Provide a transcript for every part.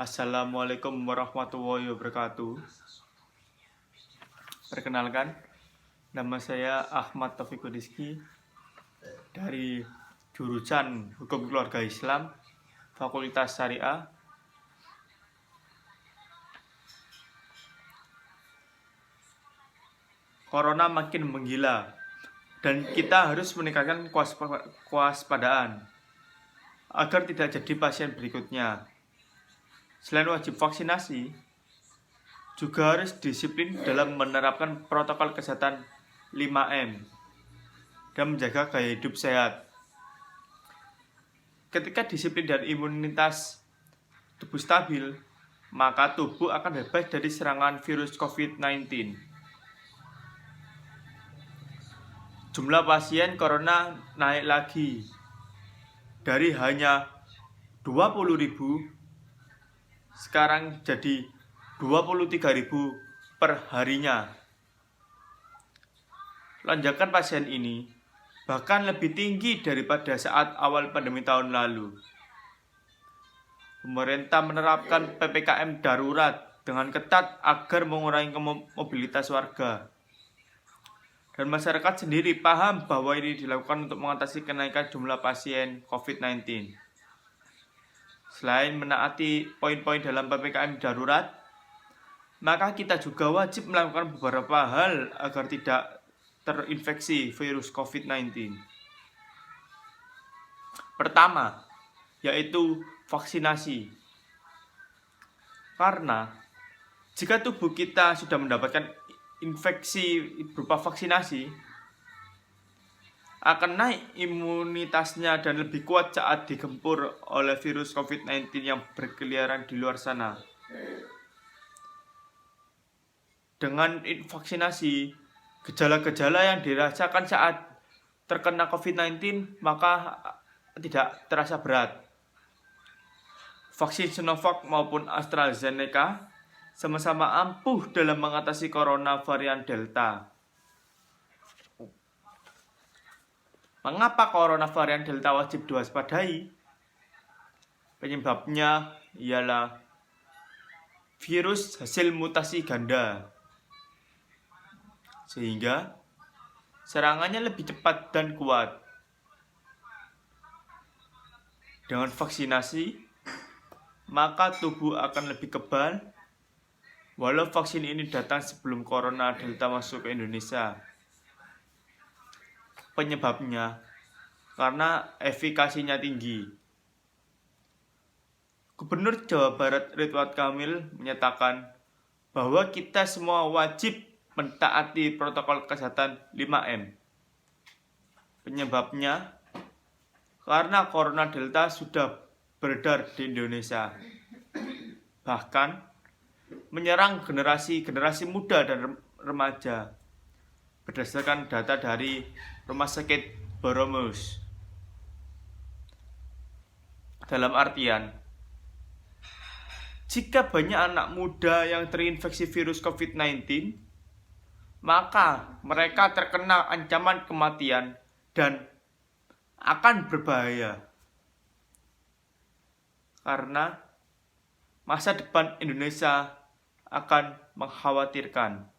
Assalamualaikum warahmatullahi wabarakatuh. Perkenalkan, nama saya Ahmad Taufiq Rizky dari jurusan Hukum Keluarga Islam, Fakultas Syariah. Corona makin menggila dan kita harus meningkatkan kewaspadaan agar tidak jadi pasien berikutnya. Selain wajib vaksinasi, juga harus disiplin dalam menerapkan protokol kesehatan 5M dan menjaga gaya hidup sehat. Ketika disiplin dan imunitas tubuh stabil, maka tubuh akan bebas dari serangan virus COVID-19. Jumlah pasien corona naik lagi dari hanya 20.000 sekarang jadi 23.000 per harinya. Lonjakan pasien ini bahkan lebih tinggi daripada saat awal pandemi tahun lalu. Pemerintah menerapkan PPKM darurat dengan ketat agar mengurangi mobilitas warga. Dan masyarakat sendiri paham bahwa ini dilakukan untuk mengatasi kenaikan jumlah pasien COVID-19. Selain menaati poin-poin dalam PPKM darurat, maka kita juga wajib melakukan beberapa hal agar tidak terinfeksi virus COVID-19. Pertama, yaitu vaksinasi. Karena jika tubuh kita sudah mendapatkan infeksi berupa vaksinasi, akan naik imunitasnya dan lebih kuat saat digempur oleh virus COVID-19 yang berkeliaran di luar sana. Dengan vaksinasi, gejala-gejala yang dirasakan saat terkena COVID-19 maka tidak terasa berat. Vaksin Sinovac maupun AstraZeneca sama-sama ampuh dalam mengatasi corona varian Delta. Mengapa corona varian Delta wajib diwaspadai? Penyebabnya ialah virus hasil mutasi ganda, sehingga serangannya lebih cepat dan kuat. Dengan vaksinasi, maka tubuh akan lebih kebal, walau vaksin ini datang sebelum corona Delta masuk ke Indonesia. Penyebabnya karena efikasinya tinggi. Gubernur Jawa Barat Ridwan Kamil menyatakan bahwa kita semua wajib mentaati protokol kesehatan 5M. Penyebabnya karena corona Delta sudah beredar di Indonesia, bahkan menyerang generasi muda dan remaja. Berdasarkan data dari Rumah Sakit Boromus. Dalam artian, jika banyak anak muda yang terinfeksi virus COVID-19, maka mereka terkena ancaman kematian dan akan berbahaya. Karena masa depan Indonesia akan mengkhawatirkan.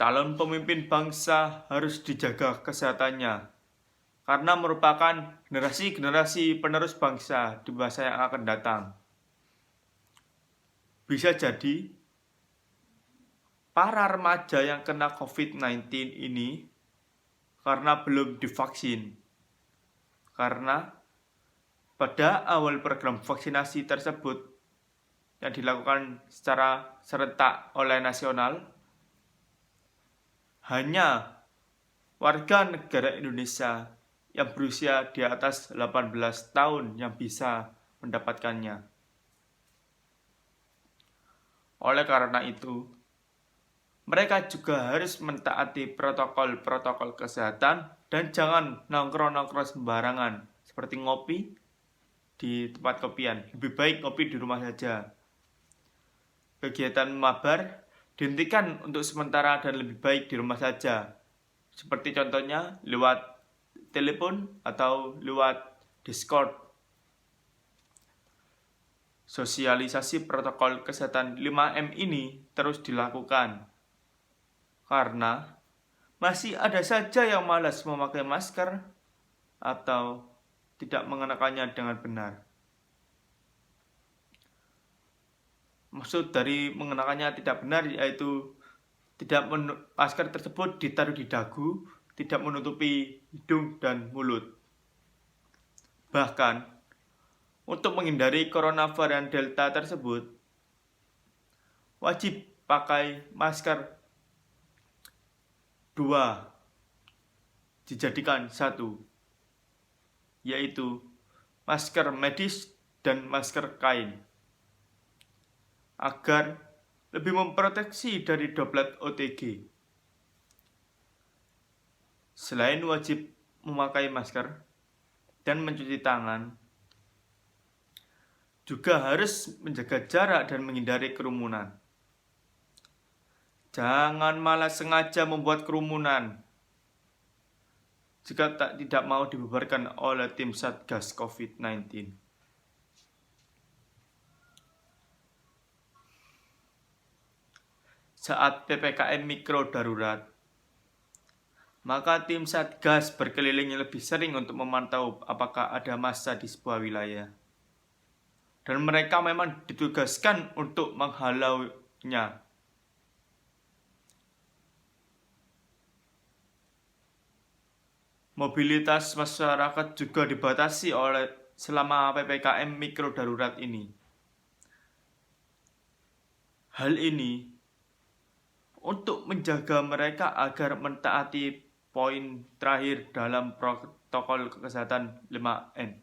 Calon pemimpin bangsa harus dijaga kesehatannya, karena merupakan generasi penerus bangsa di masa yang akan datang. Bisa jadi, para remaja yang kena COVID-19 ini karena belum divaksin. Karena pada awal program vaksinasi tersebut yang dilakukan secara serentak oleh nasional, hanya warga negara Indonesia yang berusia di atas 18 tahun yang bisa mendapatkannya. Oleh karena itu, mereka juga harus mentaati protokol kesehatan dan jangan nongkrong-nongkrong sembarangan seperti ngopi di tempat kopian. Lebih baik ngopi di rumah saja. Kegiatan mabar dihentikan untuk sementara dan lebih baik di rumah saja. Seperti contohnya lewat telepon atau lewat Discord. Sosialisasi protokol kesehatan 5M ini terus dilakukan karena masih ada saja yang malas memakai masker atau tidak mengenakannya dengan benar. Maksud dari mengenakannya tidak benar yaitu masker tersebut ditaruh di dagu, tidak menutupi hidung dan mulut. Bahkan, untuk menghindari corona varian Delta tersebut, wajib pakai masker 2 dijadikan 1, yaitu masker medis dan masker kain, agar lebih memproteksi dari droplet OTG. Selain wajib memakai masker dan mencuci tangan, juga harus menjaga jarak dan menghindari kerumunan. Jangan malah sengaja membuat kerumunan jika tidak mau dibubarkan oleh tim Satgas COVID-19. Saat PPKM mikro darurat, maka tim Satgas berkeliling lebih sering untuk memantau apakah ada massa di sebuah wilayah. Dan mereka memang ditugaskan untuk menghalaunya. Mobilitas masyarakat juga dibatasi selama PPKM mikro darurat ini. Hal ini untuk menjaga mereka agar mentaati poin terakhir dalam protokol kesehatan 5M,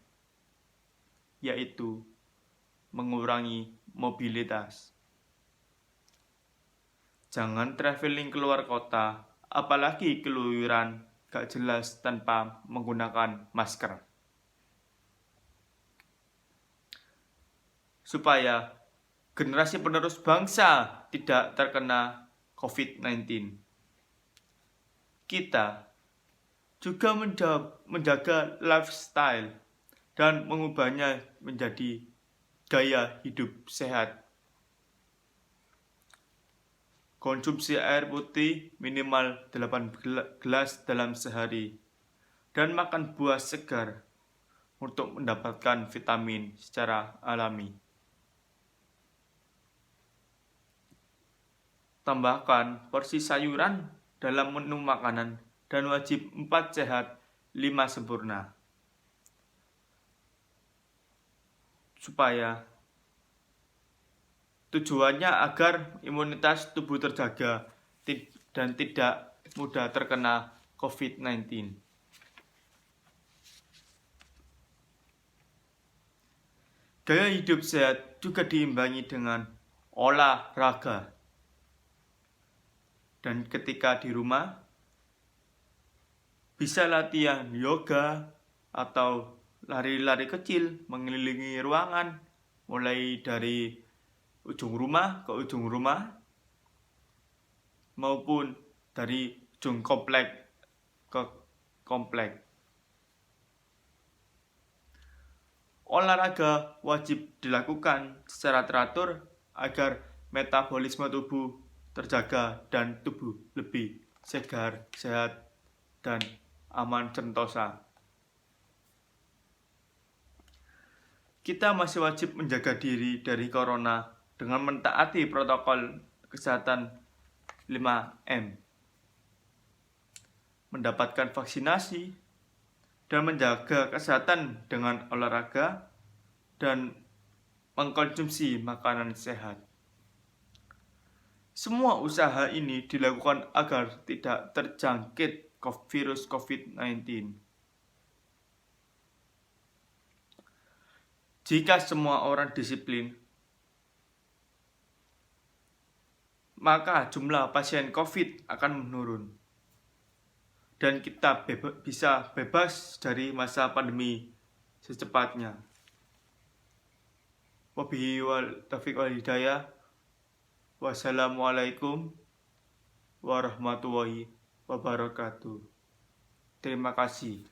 yaitu mengurangi mobilitas. Jangan traveling keluar kota, apalagi keluyuran gak jelas tanpa menggunakan masker. Supaya generasi penerus bangsa tidak terkena COVID-19. Kita juga menjaga lifestyle dan mengubahnya menjadi gaya hidup sehat. Konsumsi air putih minimal 8 gelas dalam sehari dan makan buah segar untuk mendapatkan vitamin secara alami. Tambahkan porsi sayuran dalam menu makanan dan wajib 4 sehat, 5 sempurna. Supaya tujuannya agar imunitas tubuh terjaga dan tidak mudah terkena COVID-19. Gaya hidup sehat juga diimbangi dengan olahraga. Dan ketika di rumah, bisa latihan yoga atau lari-lari kecil mengelilingi ruangan, mulai dari ujung rumah ke ujung rumah, maupun dari ujung komplek ke komplek. Olahraga wajib dilakukan secara teratur agar metabolisme tubuh terjaga dan tubuh lebih segar, sehat, dan aman sentosa. Kita masih wajib menjaga diri dari corona dengan mentaati protokol kesehatan 5M, mendapatkan vaksinasi, dan menjaga kesehatan dengan olahraga dan mengkonsumsi makanan sehat. Semua usaha ini dilakukan agar tidak terjangkit virus COVID-19. Jika semua orang disiplin, maka jumlah pasien COVID akan menurun. Dan kita bisa bebas dari masa pandemi secepatnya. Wabillahi taufiq wal hidayah. Wassalamualaikum warahmatullahi wabarakatuh. Terima kasih.